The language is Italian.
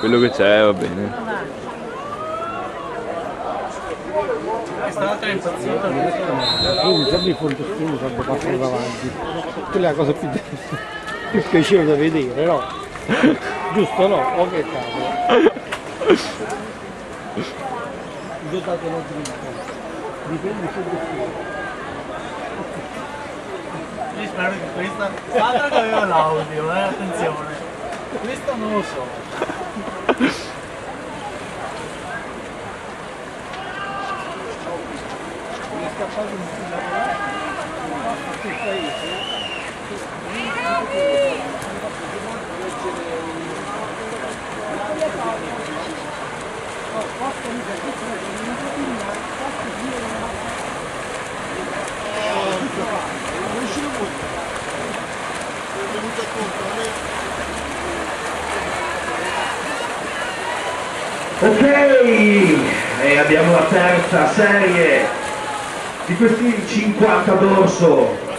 quello che c'è va bene. Quest'altra è impazzita. Quindi sempre il fondestino sarebbe passato davanti. Quella è la cosa più piacevole da vedere, no? Giusto, no? O che cavolo? Dotato una dritta. Dipende sul destino. Io spero che questa... L'altra che aveva l'audio, attenzione. Questo non lo so. Ok, e abbiamo la terza serie di questi 50 d'orso.